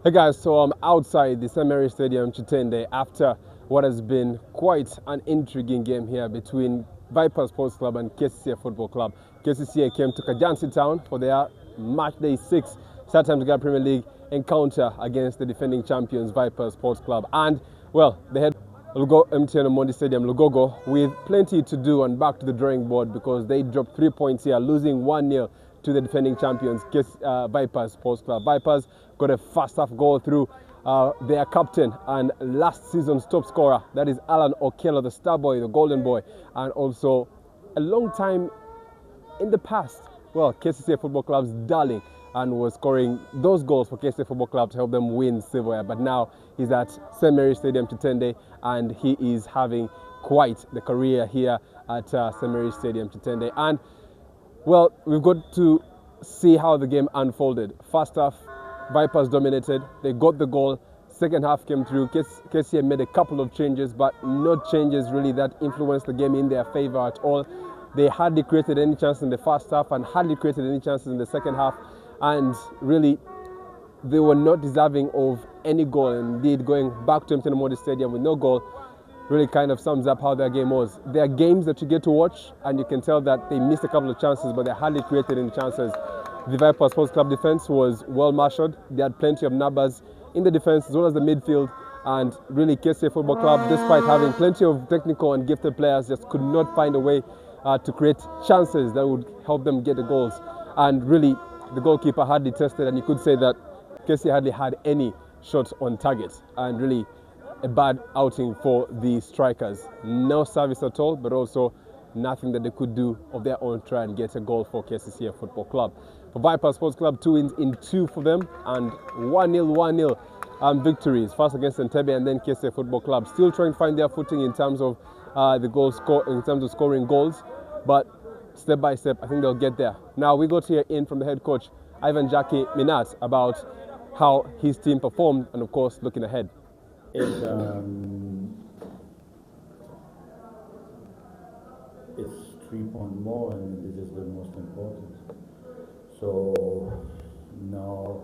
Hey guys, so I'm outside the Minnaert Stadium Chitende after what has been quite an intriguing game here between Vipers Sports Club and KCCA Football Club. KCCA came to Kajansi Town for their match day 6 Saturday Together Premier League encounter against the defending champions Vipers Sports Club. And well, they had Lugo MTN Omondi Stadium Lugogo with plenty to do and back to the drawing board because they dropped 3 points here, losing 1-0 to the defending champions, Vipers Sports Club. Vipers got a first half goal through their captain and last season's top scorer, that is Allan Okello, the star boy, the golden boy, and also a long time in the past, well, KCCA Football Club's darling, and was scoring those goals for KCCA Football Club to help them win silverware. But now he's at Minnaert Stadium Chitende, and he is having quite the career here at Minnaert Stadium Chitende. And well, we've got to see how the game unfolded. First half, Vipers dominated. They got the goal. Second half came through. KCCA made a couple of changes, but not changes really that influenced the game in their favor at all. They hardly created any chances in the first half and hardly created any chances in the second half. And really, they were not deserving of any goal. Indeed, going back to MTN Omondi Stadium with no goal really kind of sums up how their game was. There are games that you get to watch and you can tell that they missed a couple of chances, but they hardly created any chances. The Vipers Sports Club defense was well marshaled. They had plenty of numbers in the defense as well as the midfield, and really KCCA Football Club, despite having plenty of technical and gifted players, just could not find a way to create chances that would help them get the goals. And really, the goalkeeper hardly tested, and you could say that KCCA hardly had any shots on target, and really a bad outing for the strikers. No service at all, but also nothing that they could do of their own to try and get a goal for KCCA Football Club. For Vipers Sports Club, 2 wins in 2 for them, and 1-0 victories. First against Entebbe and then KCCA Football Club. Still trying to find their footing in terms of the goal score, in terms of scoring goals, but step by step, I think they'll get there. Now we got to hear in from the head coach, Jacky Minnaert, about how his team performed and of course looking ahead. It's 3 points more, and this is the most important. So now,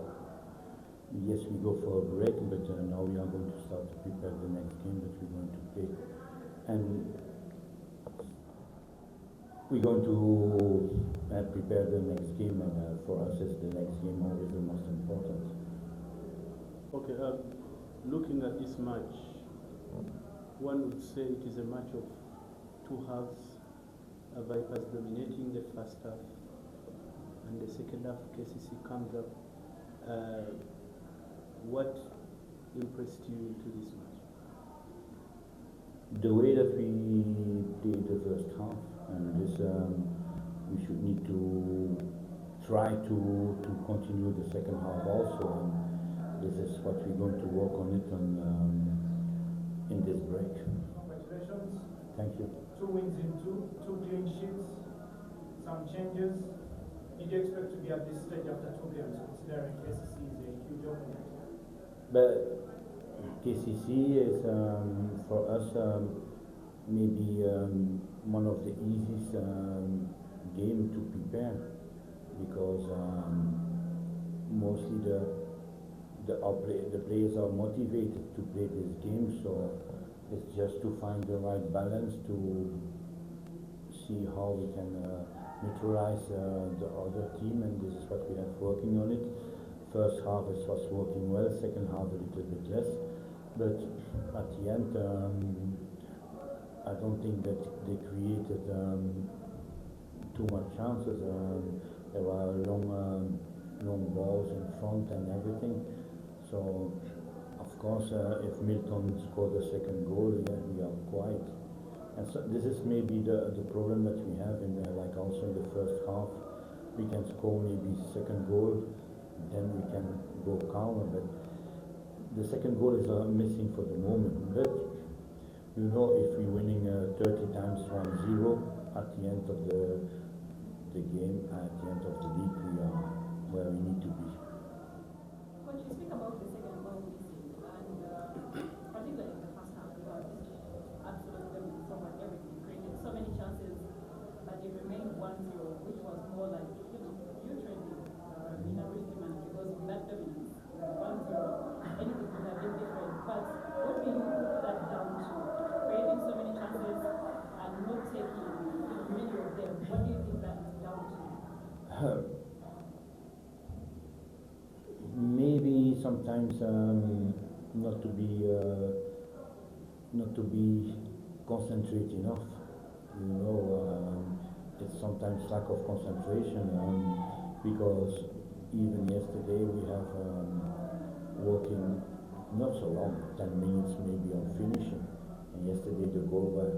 yes, we go for a break, but now we are going to start to prepare the next game that we're going to play, and we're going to prepare the next game. And for us, is the next game always the most important. Okay. Looking at this match, one would say it is a match of 2 halves. Vipers dominating the first half, and the second half KCC comes up. What impressed you into this match? The way that we played the first half, and this we should need to try to continue the second half also. And this is what we're going to work on it in this break. Congratulations. Thank you. 2 wins in 2 clean sheets, some changes. Did you expect to be at this stage after 2 games, considering KCC is a huge opponent? But KCC is for us maybe one of the easiest game to prepare, because mostly the players are motivated to play this game, so it's just to find the right balance to see how we can neutralize the other team, and this is what we are working on it. First half it was working well, second half a little bit less, but at the end I don't think that they created too much chances. There were long balls in front and everything. So of course, if Milton scored the second goal, yeah, we are quiet. And so this is maybe the problem that we have in like also in the first half. We can score maybe second goal, then we can go calmer. But the second goal is missing for the moment. But you know, if we're winning 30 times 1-0 at the end of the game, at the end of the league, we are where we need to be. Coach, you speak about the second goal missing, and particularly in the first half, you got absolutely covered everything, created so many chances, but it remained 1-0, which was more like, you trending in a rhythm, because of that dominance, 1-0. sometimes not to be concentrate enough. You know, it's sometimes lack of concentration because even yesterday we have working not so long, 10 minutes maybe on finishing. And yesterday the goal were,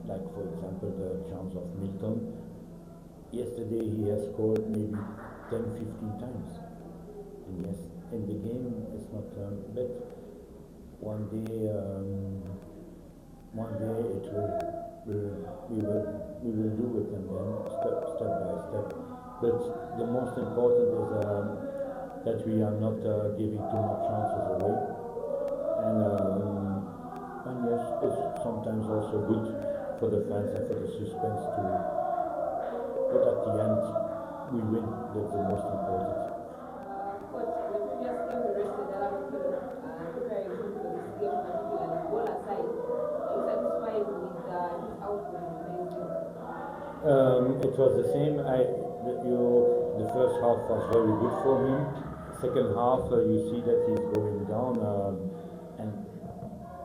like for example the chance of Milton. Yesterday he has scored maybe 10-15 times. And yes, in the game it's not but one day it we will do it, and then step by step. But the most important is that we are not giving too much chances away. And yes, it's sometimes also good for the fans and for the suspense to. But at the end, we win. That's the most important. Coach, the previous game we rested Allan Okello preparing him for this game, particularly goal aside. Are you satisfied with his output in today's game? It was the same. The first half was very good for him. Second half, you see that he's going down. And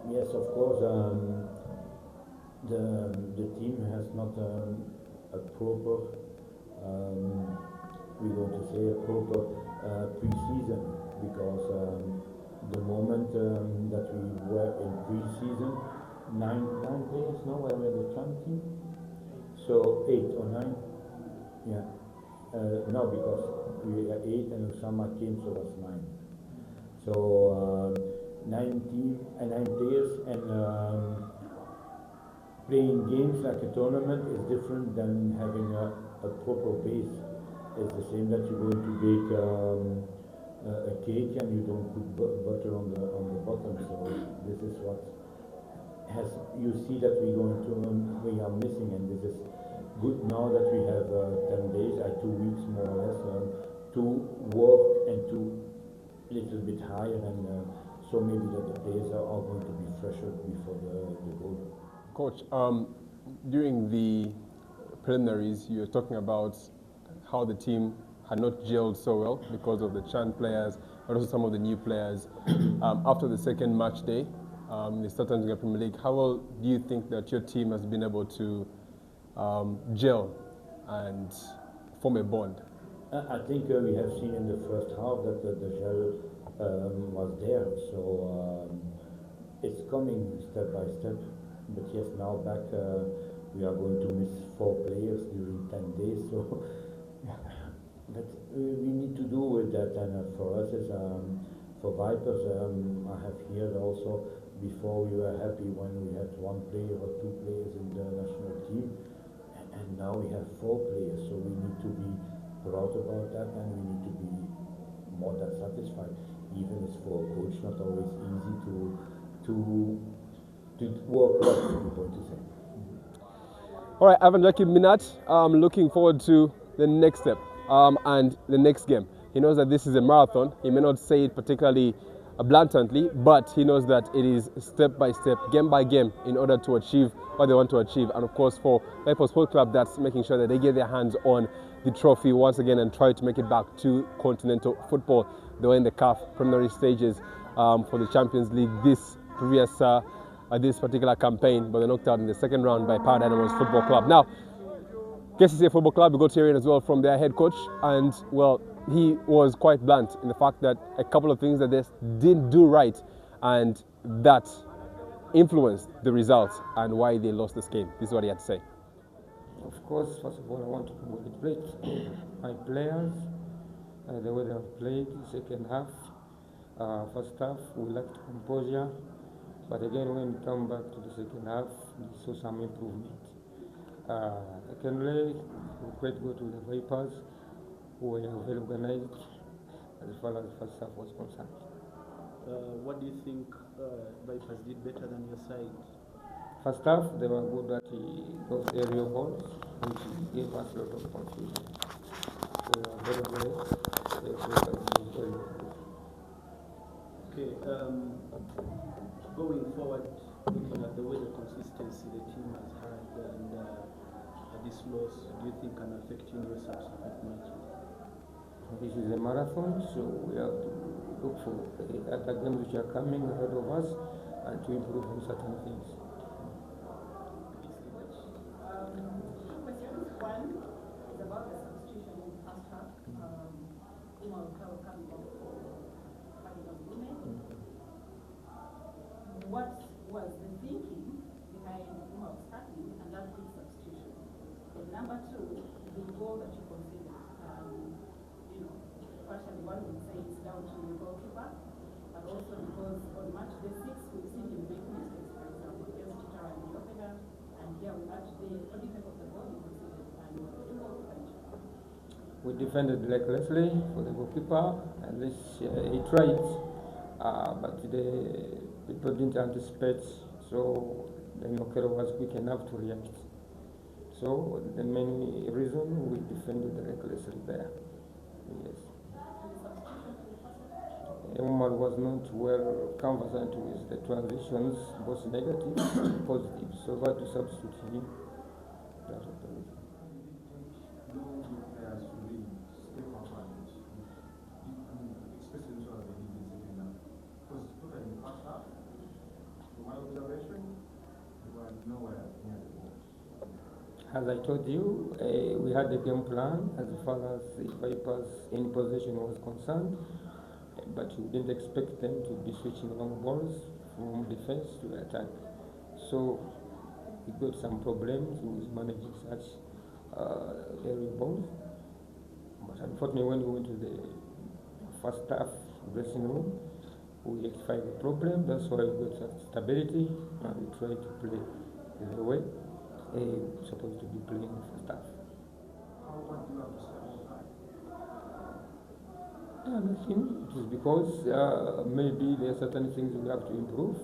yes, of course, the team has not a proper, we're going to say a proper pre-season, because the moment that we were in pre-season, nine players now were in the training team. So 8 or 9, yeah. No, because we had 8 and Osama came, so that's 9. So 9 players, and playing games like a tournament is different than having a proper base. It's the same that you're going to bake a cake and you don't put butter on the bottom. So this is what has, you see that we are missing, and this is good now that we have 10 days, 2 weeks more or less, to work and to a little bit higher, and so maybe that the players are going to be fresher before the goal. Coach, during the preliminaries, you were talking about how the team had not gelled so well because of the Chan players, but also some of the new players. After the second match day, in the Southern Premier League, how well do you think that your team has been able to gel and form a bond? I think we have seen in the first half that the gel was there, so it's coming step by step. But yes, now back we are going to miss 4 players during 10 days, so but we need to do with that. And for us, as for Vipers, I have heard also, before we were happy when we had 1 player or 2 players in the national team, and now we have 4 players, so we need to be proud about that, and we need to be more than satisfied. Even as for a coach, not always easy to work well, I'm going to say. All right, Ivan, Jacky, Minnaert, looking forward to the next step and the next game. He knows that this is a marathon. He may not say it particularly blatantly, but he knows that it is step by step, game by game, in order to achieve what they want to achieve. And of course, for Vipers Sport Club, that's making sure that they get their hands on the trophy once again and try to make it back to continental football. They were in the CAF preliminary stages for the Champions League this particular campaign, but they knocked out in the second round by Power Dynamos Football Club. Now, KCCA Football Club, we got hearing as well from their head coach, and well, he was quite blunt in the fact that a couple of things that they didn't do right, and that influenced the results and why they lost this game. This is what he had to say. Of course, first of all, I want to congratulate my players, the way they have played the second half. First half, we lacked composure, but again, when we come back to the second half, we saw some improvement. Secondly, we quite go to the Vipers, who were very organized as far as the first half was concerned. What do you think Vipers did better than your side? First half, they were good at those aerial balls, which gave us a lot of confusion. They were very good. Okay, going forward, looking at the way the consistency the team has had and this loss, do you think can affect you in your subsequent matches? This is a marathon, so we have to look for other games which are coming ahead of us and to improve on certain things. Coach, two questions. One is about the substitution in the first half. Allan Okello coming off for Magera. What was the thinking behind Allan starting and that quick substitution? And number two, the goal that you considered. Partially one would say it's down to the goalkeeper, but also because on match day 6 we've seen him make mistakes, for example, against Allan Okello, and here we match day, what do you think of the goal you considered and the goalkeeper? We defended recklessly for the goalkeeper, and he tried, but the people didn't anticipate, so then Okello was quick enough to react. So the main reason we defended recklessly there. Yes. Umar was not well conversant with the transitions, both negative and positive, so we had to substitute him. That was the reason. As I told you, we had a game plan as far as the Vipers in possession was concerned, but we didn't expect them to be switching long balls from defense to attack. So we got some problems with managing such aerial balls. But unfortunately, when we went to the first half dressing room, we rectified the problem. That's why we got such stability, and we tried to play the way we're supposed to be playing in the first half. What do you have to say about that? Nothing. It is because maybe there are certain things we have to improve,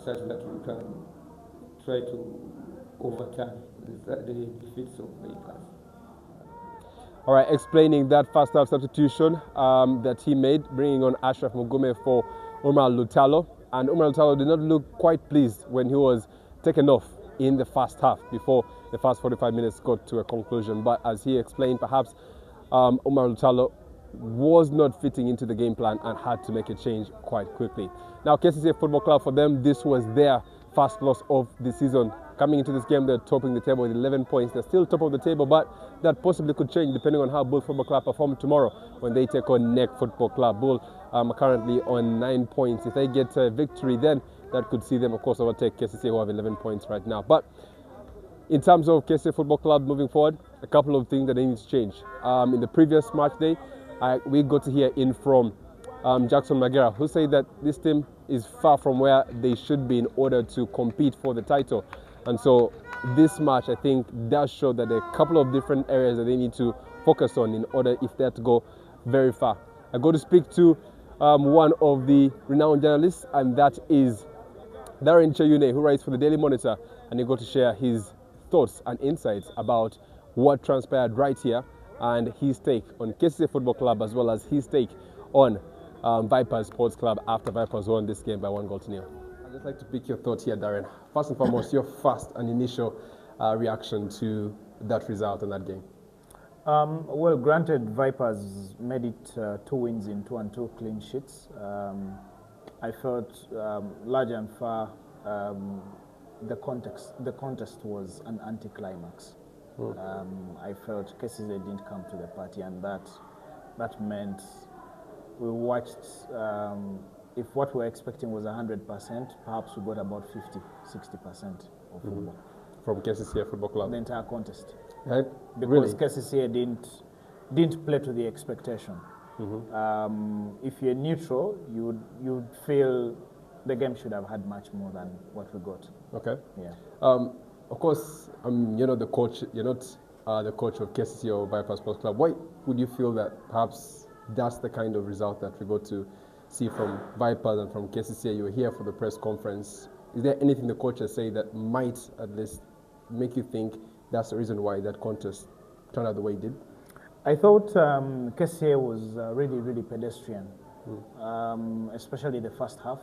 such that we can try to overturn the defeats of Vipers. All right, explaining that first half substitution that he made, bringing on Ashraf Mugume for Omar Lutalo. And Omar Lutalo did not look quite pleased when he was taken off in the first half before the first 45 minutes got to a conclusion. But as he explained, perhaps Omar Lutalo was not fitting into the game plan and had to make a change quite quickly. Now, KCCA Football Club, for them, this was their first loss of the season. Coming into this game, they're topping the table with 11 points. They're still top of the table, but that possibly could change depending on how Bull Football Club perform tomorrow when they take on Neck Football Club. Bull are currently on 9 points. If they get a victory, then that could see them, of course, overtake KCCA, who have 11 points right now. But in terms of KCCA Football Club moving forward, a couple of things that they need to change. In the previous match day, we got to hear in from Jackson Magera, who said that this team is far from where they should be in order to compete for the title. And so this match, I think, does show that there are a couple of different areas that they need to focus on in order if they're to go very far. I go to speak to one of the renowned journalists, and that is Darren Kyeyune, who writes for the Daily Monitor, and he got to share his thoughts and insights about what transpired right here and his take on KCCA Football Club, as well as his take on Vipers Sports Club after Vipers won this game by 1-0. I'd just like to pick your thoughts here, Darren. First and foremost, your first and initial reaction to that result in that game. Well, granted, Vipers made it 2 wins in 2 and 2 clean sheets. I felt large and far the contest was an anticlimax. I felt KCCA didn't come to the party, and that meant we watched. If what we were expecting was 100%, perhaps we got about 50-60% of football from KCCA Football Club. The entire contest, right? Because Really? KCCA didn't play to the expectation. If you're neutral, you'd feel the game should have had much more than what we got. Okay. Yeah. Of course, you're not the coach. You're not the coach of KCCA or Vipers Sports Club. Why would you feel that perhaps that's the kind of result that we got to see from Vipers and from KCCA? You were here for the press conference. Is there anything the coaches say that might at least make you think that's the reason why that contest turned out the way it did? I thought KCCA was really pedestrian, especially the first half.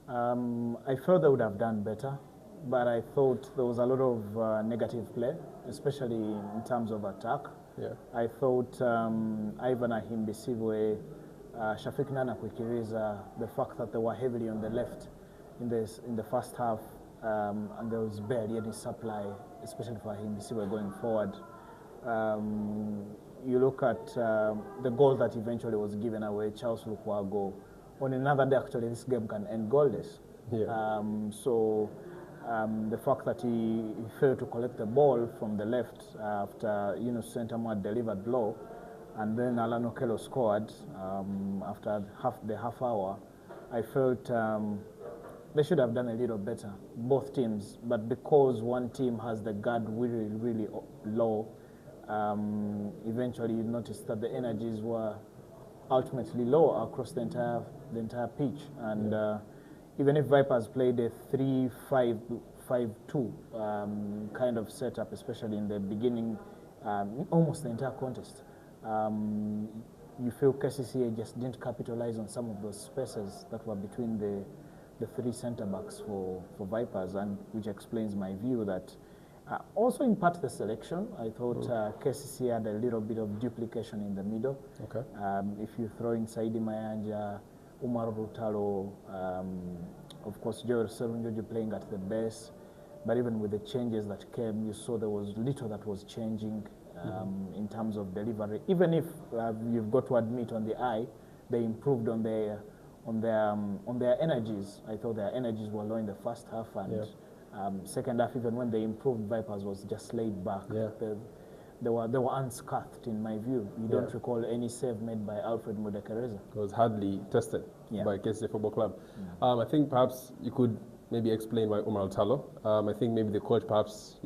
I felt they would have done better, but I thought there was a lot of negative play, especially in terms of attack. Yeah. I thought Ivan Ahimbisibwe Shafiq Nana Kwikiriza, the fact that they were heavily on the left in the first half, and there was barely any supply, especially for him, if we're going forward. You look at the goal that eventually was given away, Charles Lukwago. On another day, actually, this game can end goalless. Yeah. The fact that he failed to collect the ball from the left after Sentamwa delivered low, and then Allan Okello scored after the half hour, I felt they should have done a little better, both teams. But because one team has the guard really, really low, eventually you noticed that the energies were ultimately low across the entire pitch. And even if Vipers played a 3-5-2 kind of setup, especially in the beginning, almost the entire contest, you feel KCCA just didn't capitalize on some of those spaces that were between the three centre-backs for Vipers, and which explains my view that also in part the selection, I thought KCCA had a little bit of duplication in the middle. Okay. If you throw in Saidi Mayanja, Umar Rutalo, of course Joel Serunjoji playing at the base, but even with the changes that came, you saw there was little that was changing in terms of delivery. Even if you've got to admit on the eye, they improved on their energies. I thought their energies were low in the first half, and second half, even when they improved, Vipers was just laid back. Yeah. They were unscathed in my view. You don't recall any save made by Alfred Mudekereza. It was hardly tested by KCCA Football Club. I think perhaps you could maybe explain why Umar Talo. I think maybe the coach perhaps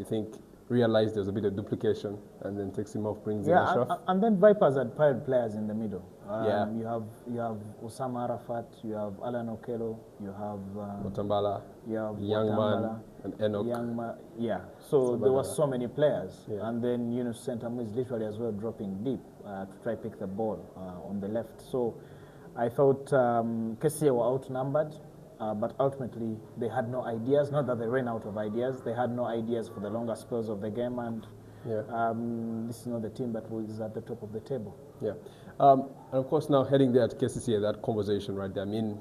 realized there was a bit of duplication and then takes him off, brings in Ashraf. And then Vipers had paired players in the middle. You have Osama Arafat, you have Allan Okello, you have Motambala, you have Young Man, and Enoch. So there were so many players, and then Sentam is literally as well dropping deep to try pick the ball on the left. So I thought KCCA were outnumbered. But ultimately, they had no ideas. Not that they ran out of ideas. They had no ideas for the longer spells of the game, and this is not the team that was at the top of the table. Yeah, and of course now heading there to KCCA, that conversation right there. I mean,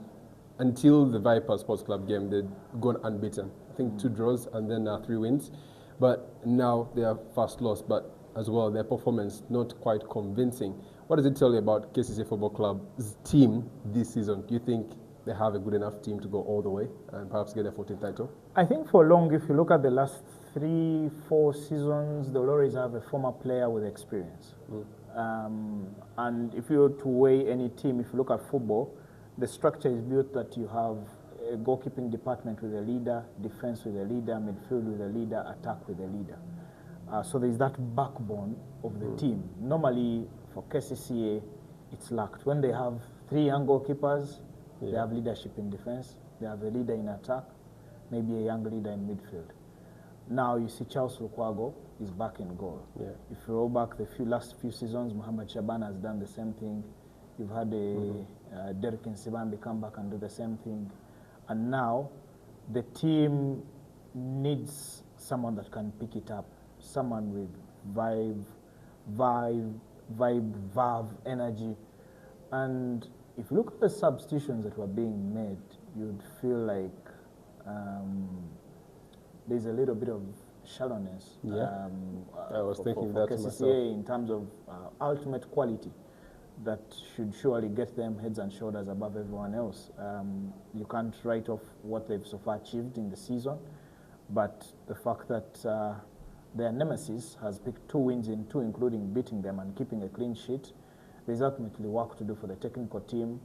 until the Vipers Sports Club game, they'd gone unbeaten. I think 2 draws and then 3 wins. But now they are first loss, but as well their performance not quite convincing. What does it tell you about KCCA Football Club's team this season? Do you think they have a good enough team to go all the way and perhaps get a 14th title? I think for long, if you look at the last 3-4 seasons, they'll always have a former player with experience. And if you were to weigh any team, if you look at football, the structure is built that you have a goalkeeping department with a leader, defense with a leader, midfield with a leader, attack with a leader. So there's that backbone of the team. Normally, for KCCA, it's lacked. When they have 3 young goalkeepers, they have leadership in defense, they have a leader in attack, maybe a young leader in midfield. Now you see Charles Lukwago is back in goal. If you roll back the last few seasons, Mohamed Shaban has done the same thing. You've had Derek Nsibambi come back and do the same thing. And now the team needs someone that can pick it up, someone with verve, energy. And if you look at the substitutions that were being made, you'd feel like there's a little bit of shallowness. I was thinking that KCCA myself. in terms of ultimate quality that should surely get them heads and shoulders above everyone else. You can't write off what they've so far achieved in the season, but the fact that their nemesis has picked 2 wins in 2, including beating them and keeping a clean sheet, there's ultimately work to do for the technical team,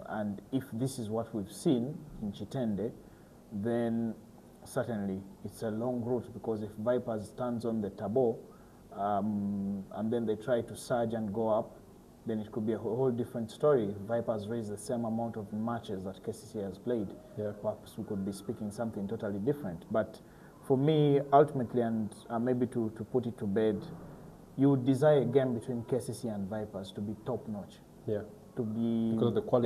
and if this is what we've seen in Chitende, then certainly it's a long route, because if Vipers turns on the turbo and then they try to surge and go up, then it could be a whole different story. Vipers raise the same amount of matches that KCCA has played. Perhaps we could be speaking something totally different. But for me, ultimately, and maybe to put it to bed, you would desire a game between KCCA and Vipers to be top-notch, to be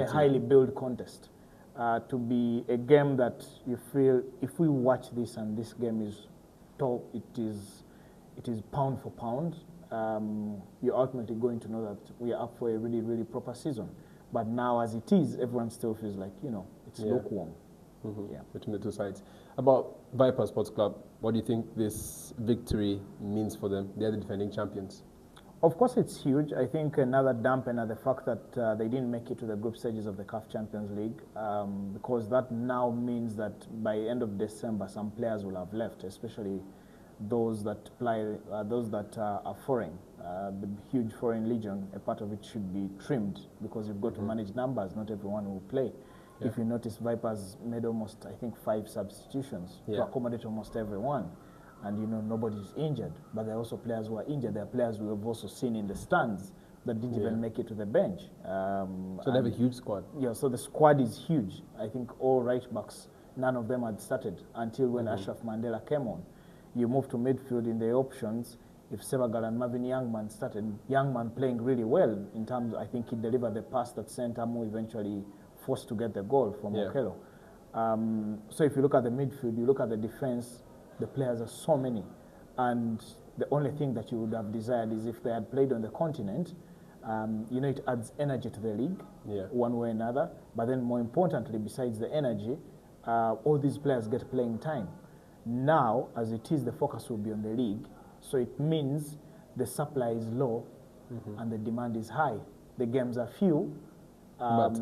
a highly built contest, to be a game that you feel, if we watch this and this game is top, it is pound for pound, you're ultimately going to know that we are up for a really, really proper season. But now, as it is, everyone still feels like, it's lukewarm. Yeah, between the two sides. About Viper Sports Club, what do you think this victory means for them? They're the defending champions. Of course, it's huge. I think another dampener, the fact that they didn't make it to the group stages of the CAF Champions League, because that now means that by end of December, some players will have left, especially those that are foreign. The huge foreign legion, a part of it should be trimmed because you've got to manage numbers. Not everyone will play. Yeah. If you notice, Vipers made almost, I think, 5 substitutions to accommodate almost everyone. And, nobody's injured. But there are also players who are injured. There are players we have also seen in the stands that didn't even make it to the bench. So they have a huge squad. Yeah, so the squad is huge. I think all right backs, none of them had started until when Ashraf Mandela came on. You move to midfield in the options. If Sebagal and Marvin Youngman started, Youngman playing really well in terms, I think he delivered the pass that sent Amu eventually forced to get the goal from Okello. So if you look at the midfield, you look at the defense, the players are so many. And the only thing that you would have desired is if they had played on the continent, it adds energy to the league, one way or another. But then more importantly, besides the energy, all these players get playing time. Now, as it is, the focus will be on the league. So it means the supply is low and the demand is high. The games are few, but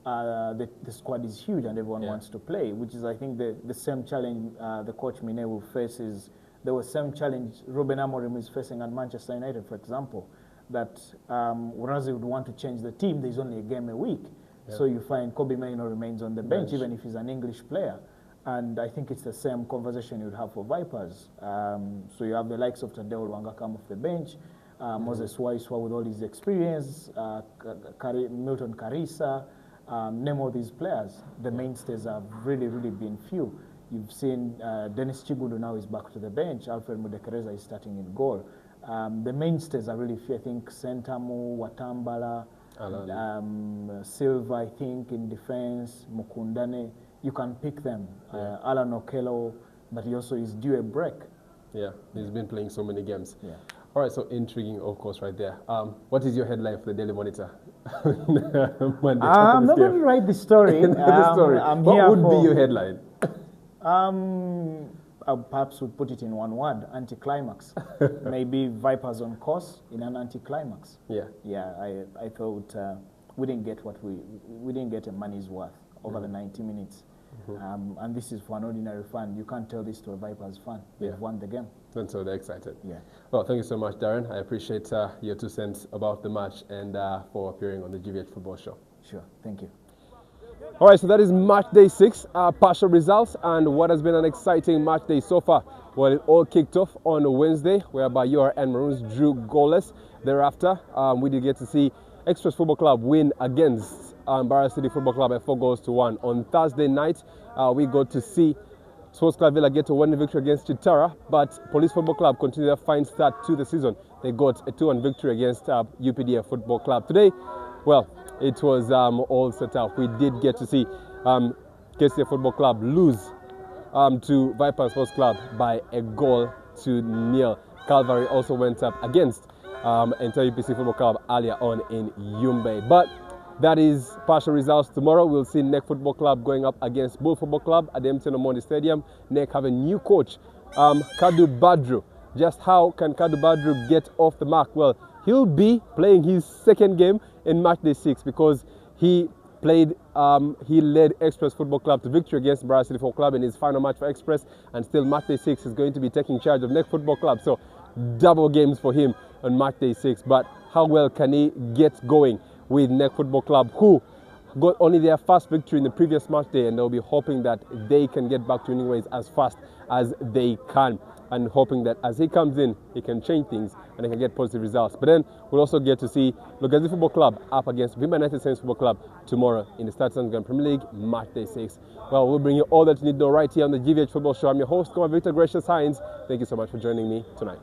the squad is huge and everyone wants to play, which is, I think, the same challenge the coach Minnaert will face is, there was same challenge Ruben Amorim is facing at Manchester United, for example, that whereas he would want to change the team, there's only a game a week. So you find Kobe Mainoo remains on the bench, even if he's an English player. And I think it's the same conversation you'd have for Vipers. So you have the likes of Tadeo Lwanga come off the bench, Moses Waiswa with all his experience, Milton Karisa, name all these players. The mainstays have really, really been few. You've seen Dennis Chigudu now is back to the bench. Alfred Mudekereza is starting in goal. The mainstays are really few. I think Sentamu, Watambala, Silva, I think, in defense, Mukundane. You can pick them. Allan Okello, but he also is due a break. Yeah, he's been playing so many games. Yeah. All right, so intriguing, of course, right there. What is your headline for the Daily Monitor? I'm not going to write the story. What would be your headline? I perhaps would put it in one word: anticlimax. Maybe Vipers on course in an anticlimax. Yeah. Yeah, I thought we didn't get we didn't get a money's worth over the 90 minutes. And this is for an ordinary fan. You can't tell this to a Vipers fan. They've won the game. And so they're excited. Yeah. Well, thank you so much, Darren. I appreciate your 2 cents about the match and for appearing on the GVH Football Show. Sure. Thank you. All right, so that is match day 6, partial results, and what has been an exciting match day so far. Well, it all kicked off on Wednesday, whereby URN Maroons drew goalless. Thereafter, we did get to see Express Football Club win against Barra City Football Club by 4-1. On Thursday night, we got to see Sports Club Villa get a 1-0 victory against Chitara, but Police Football Club continued their fine start to the season. They got a 2-1 victory against UPDF Football Club. Today, well, it was all set up. We did get to see KCCA Football Club lose to Viper Sports Club by 1-0. Calvary also went up against UPC Football Club earlier on in Yumbe. But that is partial results. Tomorrow we'll see NEC Football Club going up against Bull Football Club at the MTN Omondi Stadium. NEC have a new coach, Kadu Badru. Just how can Kadu Badru get off the mark? Well, he'll be playing his second game in match day 6 because he led Express Football Club to victory against Barra City Football Club in his final match for Express, and still match day 6 is going to be taking charge of NEC Football Club. So double games for him on match day 6. But how well can he get going with NEC Football Club, who got only their first victory in the previous match day, and they'll be hoping that they can get back to winning ways as fast as they can, and hoping that as he comes in, he can change things and he can get positive results. But then we'll also get to see Lugazi Football Club up against Minnaert Football Club tomorrow in the Start Grand Premier League match day 6. Well, we'll bring you all that you need to know right here on the GVH Football Show. I'm your host, Victor Gracious Hines. Thank you so much for joining me tonight.